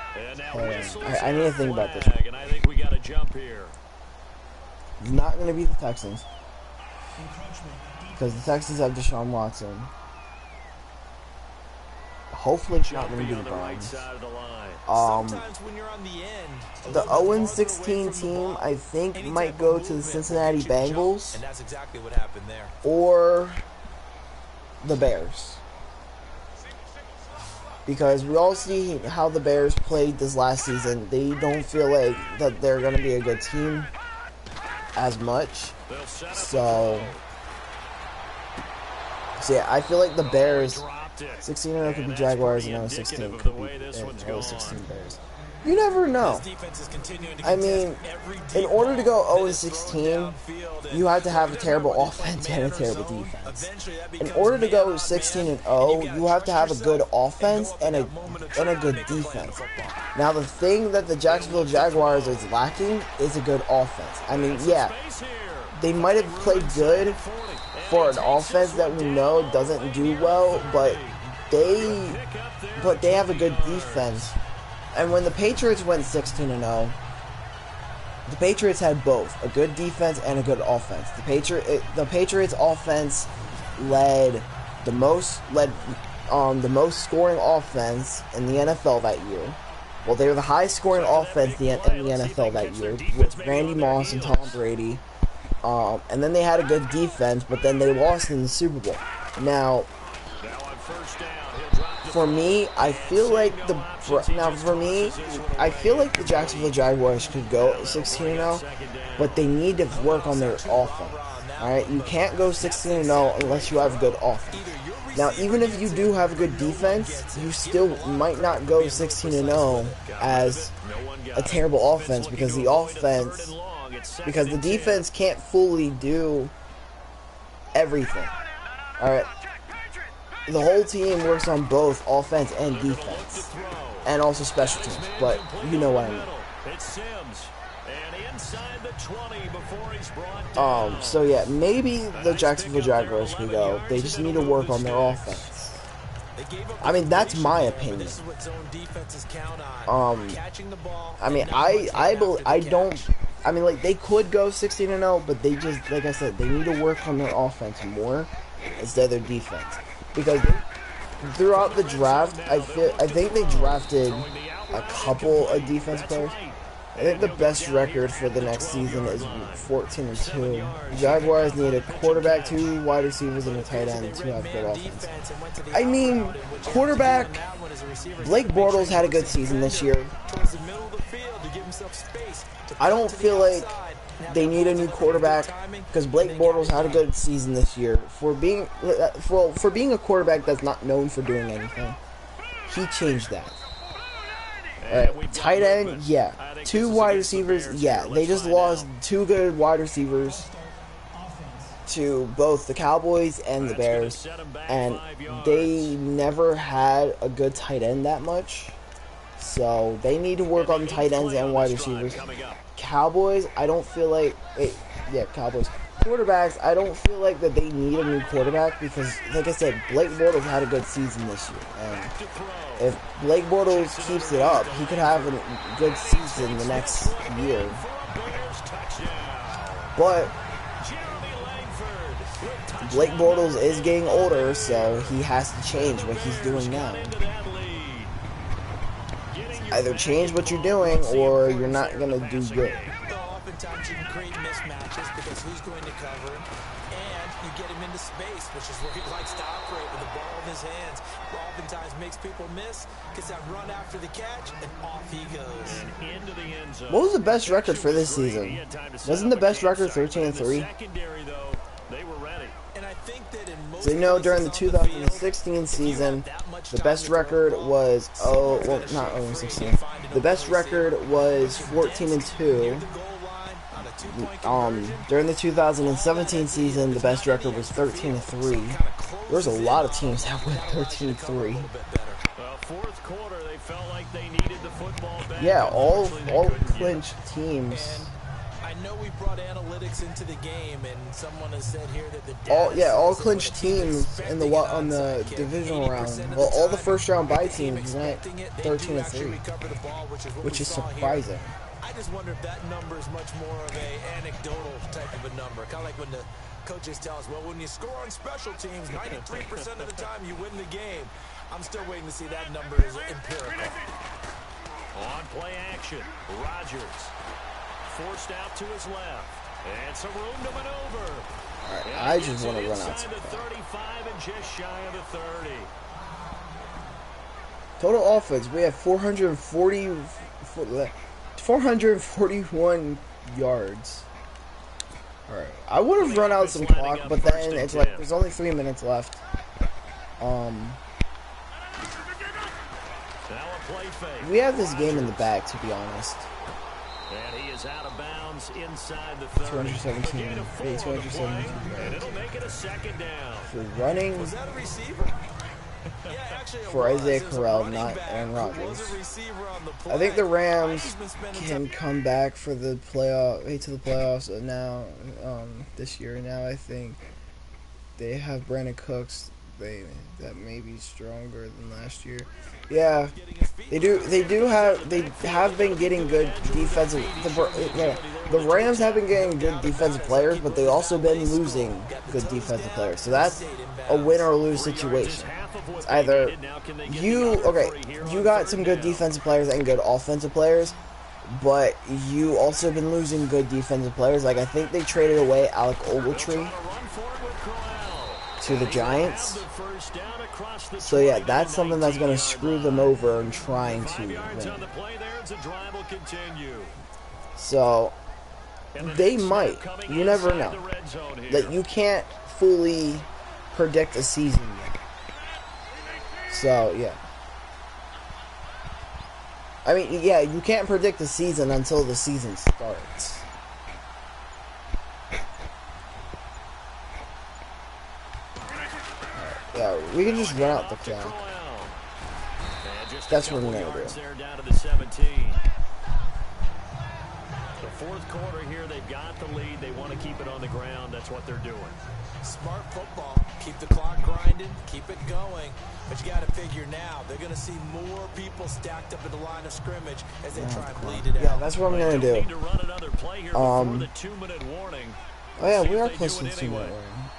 I need to think about this. And I think we got to jump here. It's not gonna be the Texans because the Texans have Deshaun Watson. Hopefully, it's not gonna be the Browns. The 0-16 team, I think, might go to the Cincinnati Bengals. And that's exactly what happened there. Or the Bears. Because we all see how the Bears played this last season. They don't feel like that they're going to be a good team as much. So yeah, I feel like the Bears 16-0 could be Jaguars and 0-16 could be 0-16 Bears. You never know. I mean, in order to go 0-16, you have to have a terrible offense and a terrible defense. In order to go 16-0, you have to have a good offense and a good defense. Now, the thing that the Jacksonville Jaguars is lacking is a good offense. I mean, yeah, they might have played good for an offense that we know doesn't do well, but they have a good defense. And when the Patriots went 16-0, the Patriots had both a good defense and a good offense. The Patriots offense led the most scoring offense in the NFL that year. Well, they were the highest scoring offense in the NFL that year with Randy Moss and Tom Brady. And then they had a good defense, but then they lost in the Super Bowl. Now, for me, I feel like the Jacksonville Jaguars could go 16-0, but they need to work on their offense. All right, you can't go 16-0 unless you have a good offense. Now, even if you do have a good defense, you still might not go 16-0 as a terrible offense because the defense can't fully do everything. Alright. The whole team works on both offense and defense. And also special teams. But you know what I mean. So yeah, maybe the Jacksonville Jaguars could go. They just need to work on their offense. I mean, that's my opinion. I mean, I mean, like, they could go 16-0, but they just, like I said, they need to work on their offense more instead of their defense. Because throughout the draft, I think they drafted a couple of defense players. I think the best record for the next season is 14-2. Jaguars need a quarterback, 2 wide receivers, and a tight end to have good offense. I mean, quarterback, Blake Bortles had a good season this year. I don't feel like they need a new quarterback because Blake Bortles had a good season this year. For being a quarterback that's not known for doing anything, he changed that. Tight end, yeah. 2 wide receivers, yeah. They just lost 2 good wide receivers to both the Cowboys and the Bears, and they never had a good tight end that much. So they need to work on tight ends and wide receivers. Cowboys, I don't feel like Cowboys. Quarterbacks, I don't feel like that they need a new quarterback because, like I said, Blake Bortles had a good season this year. And if Blake Bortles keeps it up, he could have a good season the next year. But Blake Bortles is getting older, so he has to change what he's doing now. Either change what you're doing or you're not going to do good. Oftentimes you can create mismatches because who's going to cover him, and you get him into space, which is where he likes to operate with the ball in his hands. Oftentimes makes people miss, gets that run after the catch, and off he goes. Into the end zone. What was the best record for this season? Wasn't the best record 13-3? So you know, during the 2016 season, the best record was not 16. The best record was 14-2. During the 2017 season, the best record was 13-3. There's a lot of teams that went 13-3. Yeah, all clinched teams. I know we brought analytics into the game, and someone has said here that the all clinched teams in the on the divisional round. Well, all the first round bye teams went 13-3, which is surprising. I just wonder if that number is much more of a anecdotal type of a number, kind of like when the coaches tell us, well, when you score on special teams, 93% of the time you win the game. I'm still waiting to see that number is empirical. On play action, Rodgers. Forced out to his left. And some room to maneuver. Alright, I just want to run out. The 35 and just shy of the 30. Total offense, we have 441 yards. Alright, I would have run out some clock, but then it's like there's only 3 minutes left. We have this game in the bag, to be honest. And he is out of bounds inside the 30. 217. 217. And it'll make it a second down. For running. Was that a receiver? Yeah, actually for Isaiah Corral, not Aaron Rodgers. I think the Rams can come back for the playoffs now. This year. Now I think they have Brandon Cooks. That may be stronger than last year. Yeah, they do. They have been getting good defensive. The Rams have been getting good defensive players, but they've also been losing good defensive players. So that's a win or lose situation. It's either you got some good defensive players and good offensive players, but you also been losing good defensive players. Like I think they traded away Alec Ogletree to the Giants. So yeah, that's something that's going to screw them over in trying to win. So they might. You never know. That you can't fully predict a season yet. So, yeah. I mean, yeah, you can't predict the season until the season starts. Yeah, we can just run out the clock. That's what we're going to do. The fourth quarter here, they've got the lead. They want to keep it on the ground. That's what they're doing. Smart football. Keep the clock grinding. Keep it going. But you got to figure now, they're going to see more people stacked up at the line of scrimmage as they try and bleed it out. Yeah, that's what I'm going to do. Need to run another play here before the 2-minute warning. Oh, yeah, we are close to the 2-minute warning.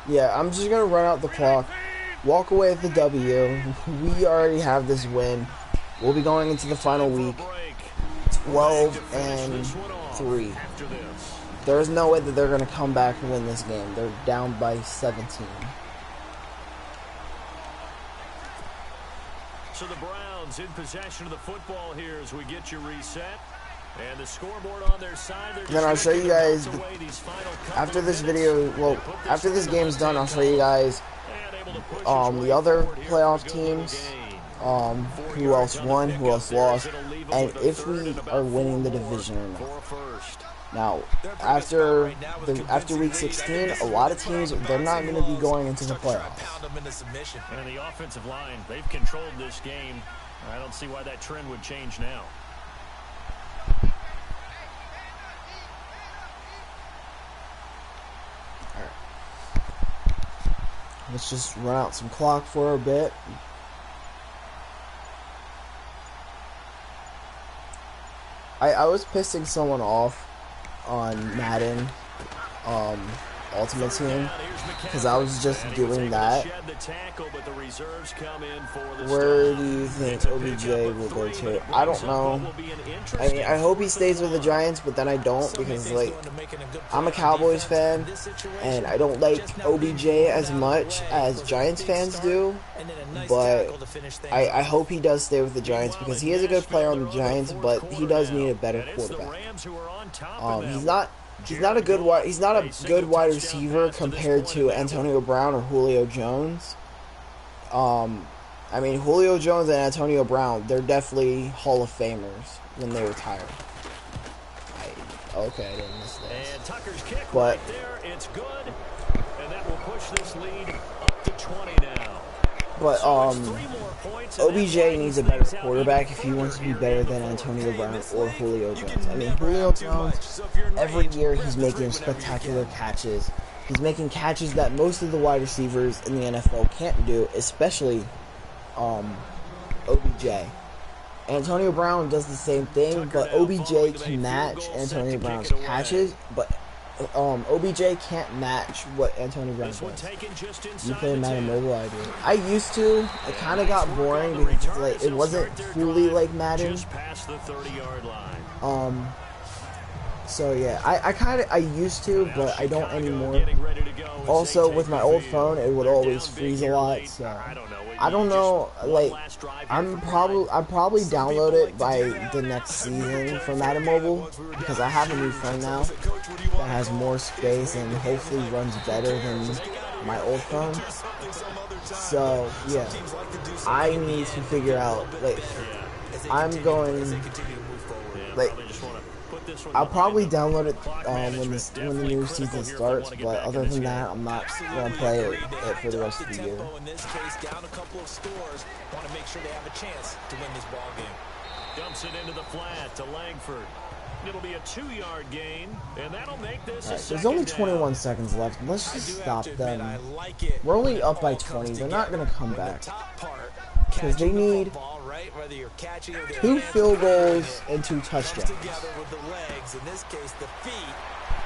Yeah, I'm just going to run out the clock, walk away with the W. We already have this win. We'll be going into the final week 12-3. There's no way that they're going to come back and win this game. They're down by 17. So the Browns in possession of the football here as we get you reset. And the scoreboard on their side. Then I'll show you guys after this video. Well, after this game's done, I'll show you guys the other playoff teams. Who else won? Who else lost? And if we are winning the division or not. Now, after week 16, a lot of teams, they're not going to be going into the playoffs. And the offensive line, they've controlled this game. I don't see why that trend would change now. Alright. Let's just run out some clock for a bit. I was pissing someone off on Madden Ultimate Team because I was just doing that. Where do you think OBJ will go to? I don't know. I mean, I hope he stays with the Giants, but then I don't because, like, I'm a Cowboys fan and I don't like OBJ as much as Giants fans do. But I hope he does stay with the Giants because he is a good player on the Giants, but he does need a better quarterback. He's not a good wide receiver compared to Antonio Brown or Julio Jones. I mean, Julio Jones and Antonio Brown, they're definitely Hall of Famers when they retire. Okay, I didn't miss this. And Tucker's kick but right there, it's good. And that will push this lead up to 20 now. But OBJ needs a better quarterback if he wants to be better than Antonio Brown or Julio Jones. I mean, Julio Jones, every year he's making spectacular catches. He's making catches that most of the wide receivers in the NFL can't do, especially OBJ. Antonio Brown does the same thing, but OBJ can match Antonio Brown's catches, but OBJ can't match what Antonio Brown does. You play Madden Mobile? I do. I used to. It kind of got boring because like it wasn't fully like Madden. So yeah, I used to, but I don't anymore. Also, with my old phone, it would always freeze a lot. So I don't know. Like I'll probably download it by the next season for Madden Mobile because I have a new phone now that has more space and hopefully runs better than my old phone. So yeah, I need to figure out. Like I'm going. Like I'll probably download it when the new season starts, but other than that, I'm not going to play it for the rest of the year. In this case, down a couple of scores, want to make sure they have a chance to win this ball game. Dumps it into the flat to Langford. It'll be a 2-yard gain, and that'll make this a there's only 21 seconds left. Let's just stop them. We're only up by 20. They're not going to come back because they need 2 field goals and 2 touchdowns. In this case, the feet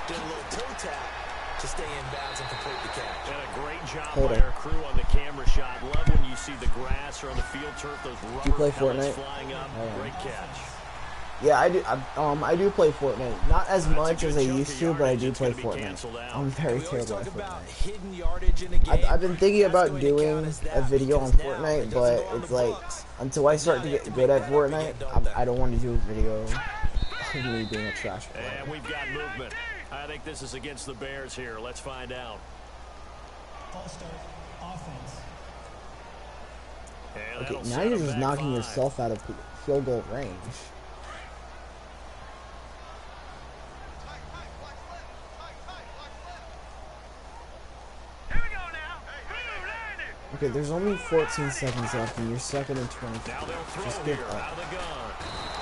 did a little toe tap to stay in bounds and complete the catch. And a great job by our crew on the camera shot. Love when you see the grass or on the field turf, those rubber pellets flying up. Great catch. Yeah, I do. I do play Fortnite. Not as much as I used to, but I do play Fortnite. I'm very terrible at Fortnite. I've been thinking about doing a video on Fortnite, but it's like until I start to get good at Fortnite, I don't want to do a video of me being a trash player. And we've got movement. I think this is against the Bears here. Let's find out. False start, offense. And Okay, that'll now set you're him just back knocking 5. yourself out of field goal range. Okay, there's only 14 seconds left, and you're second and 24. Now they'll throw Just here get out up. of the gun.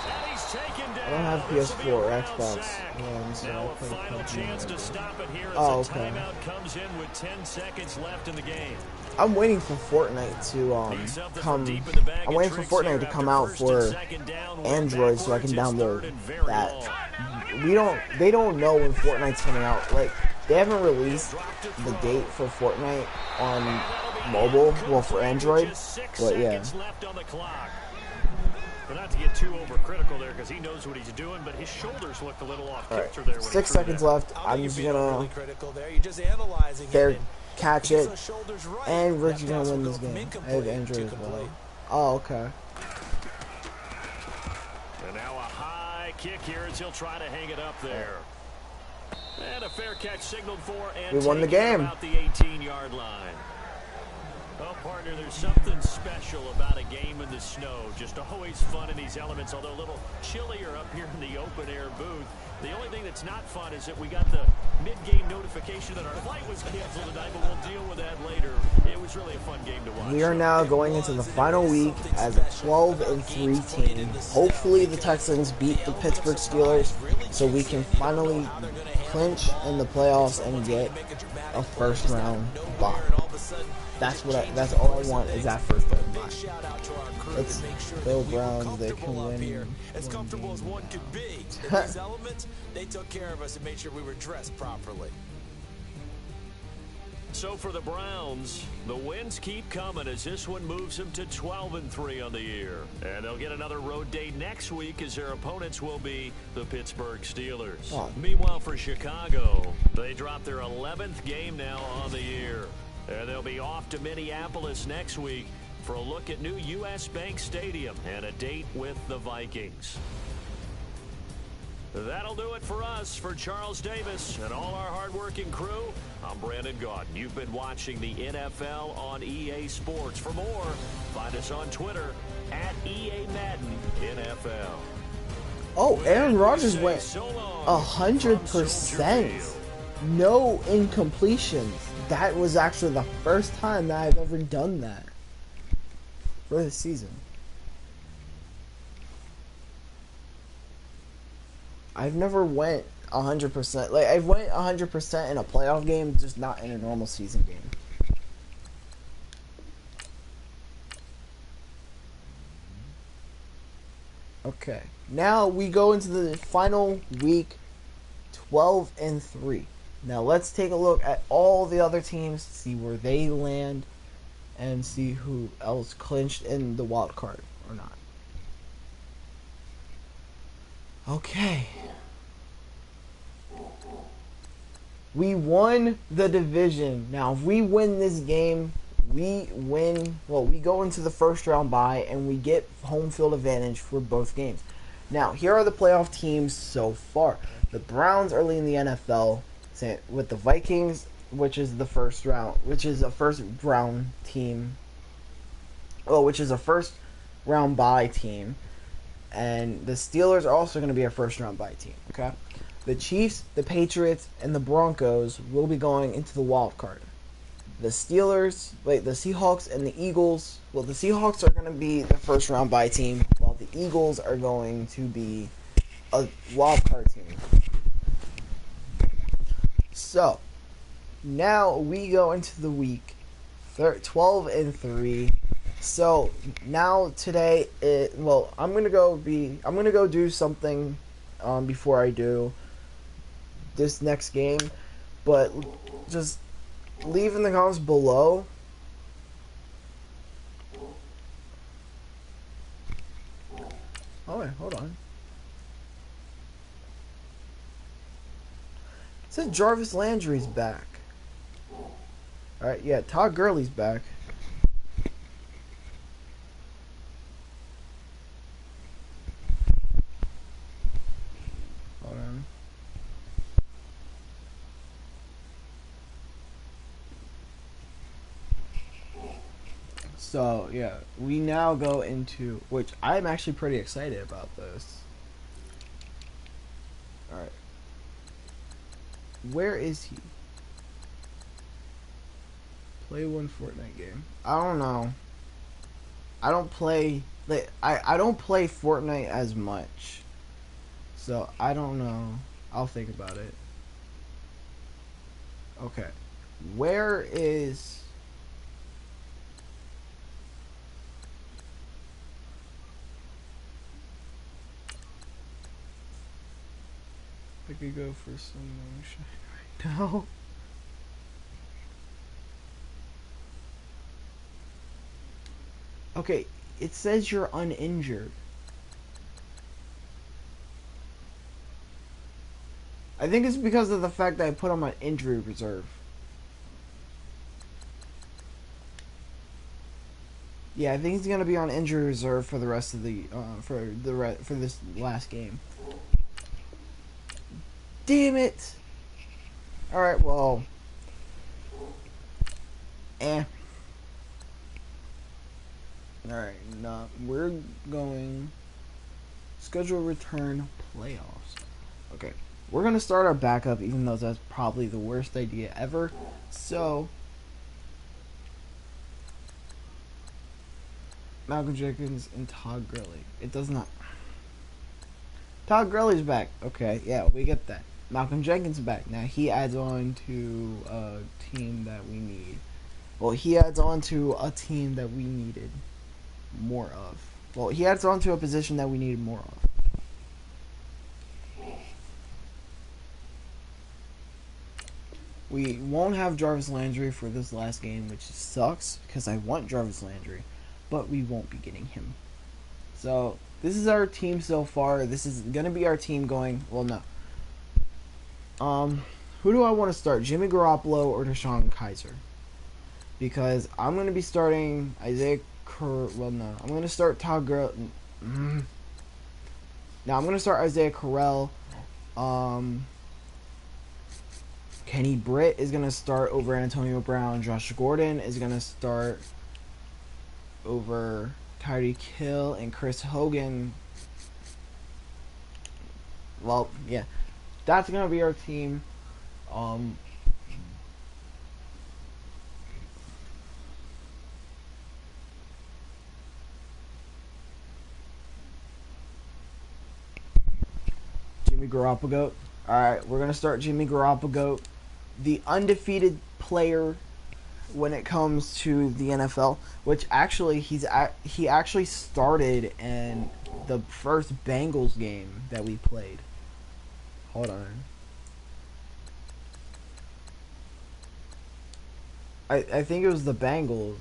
And he's taken down. I don't have This will be a PS4 or round Xbox sack. One, so Now I a play final PUBG chance to mobile. stop it here as Oh, a okay. timeout comes in with 10 seconds left in the game. I'm waiting for Fortnite to Need something come. from deep in the bag I'm of waiting for tricks Fortnite here to come after out first and for second down, went Android so I can backwards. It's download third and very long. that. They don't know when Fortnite's coming out. Like, they haven't released the date for Fortnite on mobile, well, for Android, but yeah. Left on the clock. But not to get too overcritical there because he knows what he's doing, but his shoulders looked a little off kilter there. When 6 seconds left. I'm just gonna fair catch it, and Rick's gonna win this game. I have Android as well. Oh, okay. And now a high kick here as he'll try to hang it up there. And a fair catch signaled for, and We won the game. About the 18-yard line. Oh, partner, there's something special about a game in the snow. Just always fun in these elements, although a little chillier up here in the open-air booth. The only thing that's not fun is that we got the mid-game notification that our flight was canceled tonight, but we'll deal with that later. It was really a fun game to watch. We are now going into the final week as a 12-3 team. Hopefully the Texans beat the Pittsburgh Steelers so we can finally clinch in the playoffs and get a first-round bye. That's all I want is that first round bye. Let's go Browns. They can win. As comfortable as one could be. In these elements, they took care of us and made sure we were dressed properly. So for the Browns, the wins keep coming as this one moves them to 12-3 on the year. And they'll get another road day next week as their opponents will be the Pittsburgh Steelers. Oh. Meanwhile, for Chicago, they drop their 11th game now on the year. And they'll be off to Minneapolis next week for a look at new U.S. Bank Stadium and a date with the Vikings. That'll do it for us. For Charles Davis and all our hardworking crew, I'm Brandon Gaudin. You've been watching the NFL on EA Sports. For more, find us on Twitter at EA Madden NFL. Oh, Aaron Rodgers went 100%. No incompletions. That was actually the first time that I've ever done that for the season. I've never went 100%. Like, I've went 100% in a playoff game, just not in a normal season game. Okay. Now we go into the final week, 12-3. Now let's take a look at all the other teams, see where they land, and see who else clinched in the wild card or not. Okay. We won the division. Now if we win this game, we win, well, we go into the first round bye and we get home field advantage for both games. Now, here are the playoff teams so far. The Browns are leading the NFL with the Vikings, which is the first round, which is a first round team. Oh, which is a first round bye team. And the Steelers are also going to be a first round bye team. Okay? The Chiefs, the Patriots, and the Broncos will be going into the wild card. The Seahawks and the Eagles. Well, the Seahawks are going to be the first round bye team, while the Eagles are going to be a wild card team. So, now we go into the week 12-3. So now today, I'm gonna go do something before I do this next game, but just leave in the comments below Oh wait, hold on. It says Jarvis Landry's back. Alright, yeah, Todd Gurley's back. Hold on. So yeah, we now go into, which I'm actually pretty excited about this. All right, where is he? Play one Fortnite game. I don't know. I don't play like I don't play Fortnite as much, so I don't know. I'll think about it. Okay, where is? I could go for some moonshine right now. Okay, it says you're uninjured. I think it's because of the fact that I put him on injury reserve. Yeah, I think he's gonna be on injury reserve for the rest of the for this last game. Damn it! All right, well, All right, no, we're going schedule return playoffs. Okay, we're gonna start our backup, even though that's probably the worst idea ever. So, Malcolm Jenkins and Todd Gurley. It does not. Todd Gurley's back. Okay, yeah, we get that. Malcolm Jenkins back. Now he adds on to a team that we need. Well, he adds on to a team that we needed more of. Well, he adds on to a position that we needed more of. We won't have Jarvis Landry for this last game, which sucks because I want Jarvis Landry, but we won't be getting him. So, this is our team so far. This is going to be our team going, well, no. Who do I want to start? Jimmy Garoppolo or Deshaun Kaiser? Because I'm going to be starting I'm going to start Todd Gurley. Now, I'm going to start Isaiah Correll. Kenny Britt is going to start over Antonio Brown. Josh Gordon is going to start over Tyreek Hill, and Chris Hogan. Well, yeah, that's going to be our team. Jimmy Garoppolo. Alright, we're going to start Jimmy Garoppolo, the undefeated player when it comes to the NFL, which actually he actually started in the first Bengals game that we played. Hold on. I think it was the Bengals.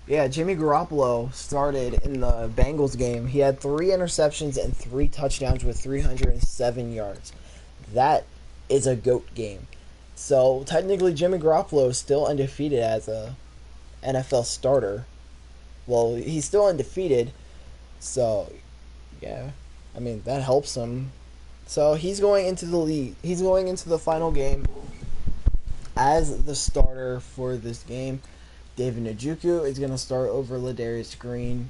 Yeah, Jimmy Garoppolo started in the Bengals game. He had 3 interceptions and 3 touchdowns with 307 yards. That is a GOAT game. So, technically, Jimmy Garoppolo is still undefeated as a NFL starter. Well, he's still undefeated. So, yeah. I mean, that helps him. So, he's going into the league. He's going into the final game as the starter for this game. David Njoku is going to start over Ladarius Green.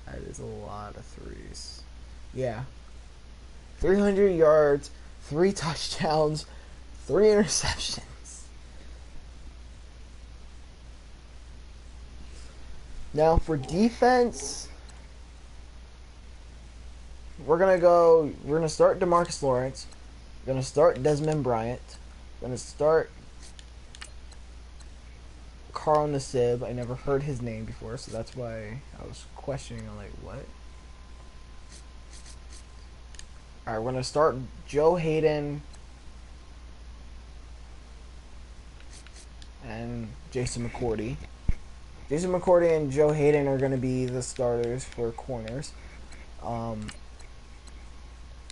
That is a lot of threes. Yeah. 300 yards, 3 touchdowns, 3 interceptions. Now for defense, we're going to start DeMarcus Lawrence. We're going to start Desmond Bryant. We're going to start Carl Nassib. I never heard his name before, so that's why I was questioning. I'm like, what? Alright, we're going to start Joe Hayden and Jason McCourty. Jason McCourty and Joe Hayden are going to be the starters for corners.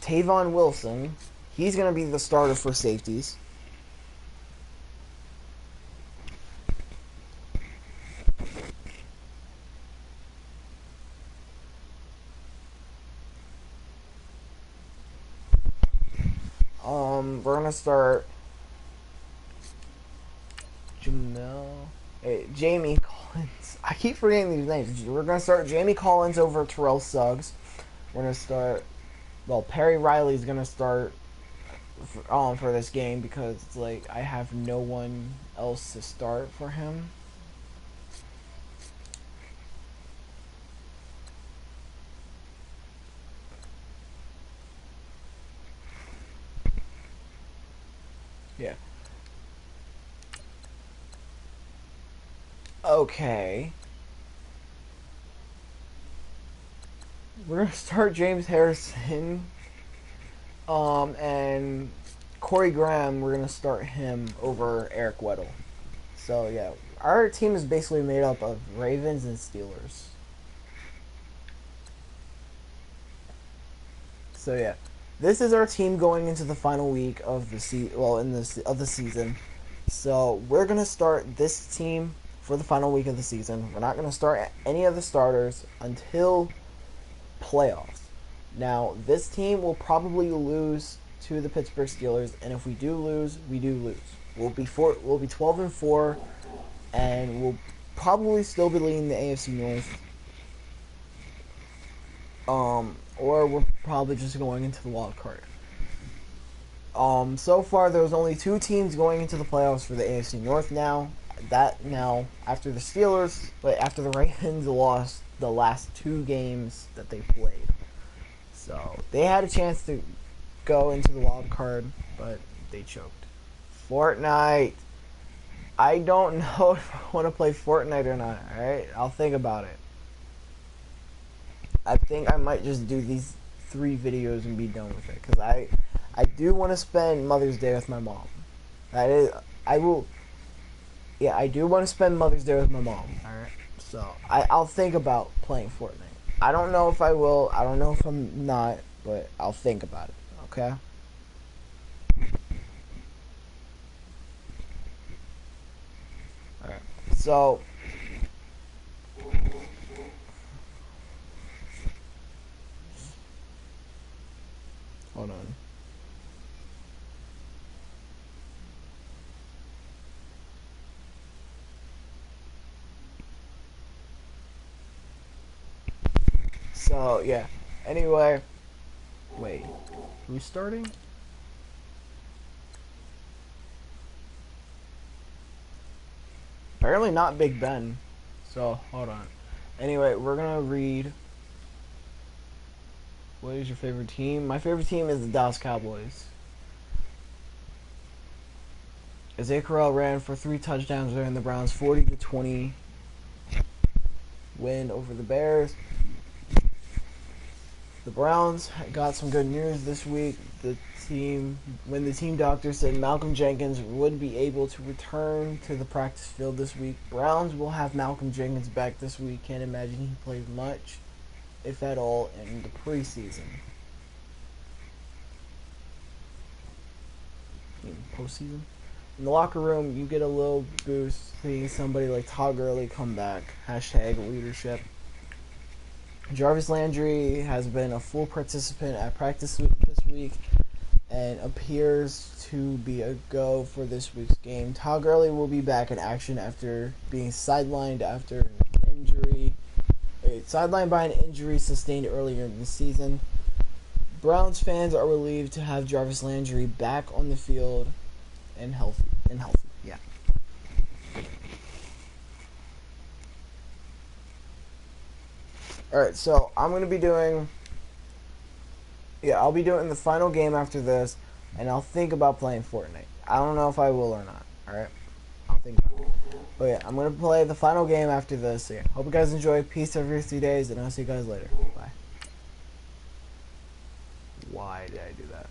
Tavon Wilson, he's going to be the starter for safeties. We're gonna start Jamie Collins. I keep forgetting these names. We're gonna start Jamie Collins over Terrell Suggs. We're gonna start. Well, Perry Riley's gonna start for this game because it's like I have no one else to start for him. Yeah. Okay. We're gonna start James Harrison. And Corey Graham, we're gonna start him over Eric Weddle. So yeah, our team is basically made up of Ravens and Steelers. So yeah, this is our team going into the final week of the season. So we're gonna start this team for the final week of the season. We're not gonna start any of the starters until playoffs. Now, this team will probably lose to the Pittsburgh Steelers, and if we do lose, we do lose. We'll be 12-4, and we'll probably still be leading the AFC North. Or we're probably just going into the wild card. So far, there's only 2 teams going into the playoffs for the AFC North now. After the Steelers, after the Ravens lost the last 2 games that they played. So, they had a chance to go into the wild card, but they choked. Fortnite. I don't know if I want to play Fortnite or not, alright? I'll think about it. I think I might just do these 3 videos and be done with it. Because I do want to spend Mother's Day with my mom. I do want to spend Mother's Day with my mom, alright? So, I'll think about playing Fortnite. I don't know if I will. I don't know if I'm not, but I'll think about it. Okay? Alright. So, hold on. So, yeah. Anyway. Wait. Who's starting? Apparently not Big Ben. So, hold on. Anyway, we're gonna read. What is your favorite team? My favorite team is the Dallas Cowboys. Ezekiel ran for 3 touchdowns during the Browns' 40-20 win over the Bears. The Browns got some good news this week. When the team doctor said Malcolm Jenkins would be able to return to the practice field this week. Browns will have Malcolm Jenkins back this week. Can't imagine he played much, if at all, in the preseason. Postseason? In the locker room, you get a little boost seeing somebody like Todd Gurley come back. #leadership. Jarvis Landry has been a full participant at practice this week and appears to be a go for this week's game. Todd Gurley will be back in action after being sidelined by an injury sustained earlier in the season. Browns fans are relieved to have Jarvis Landry back on the field and healthy. Yeah. Alright, so I'm going to be doing... Yeah, I'll be doing the final game after this, and I'll think about playing Fortnite. I don't know if I will or not, alright? I'll think about it. But yeah, I'm going to play the final game after this. So yeah, hope you guys enjoy. Peace every 3 days, and I'll see you guys later. Bye. Why did I do that?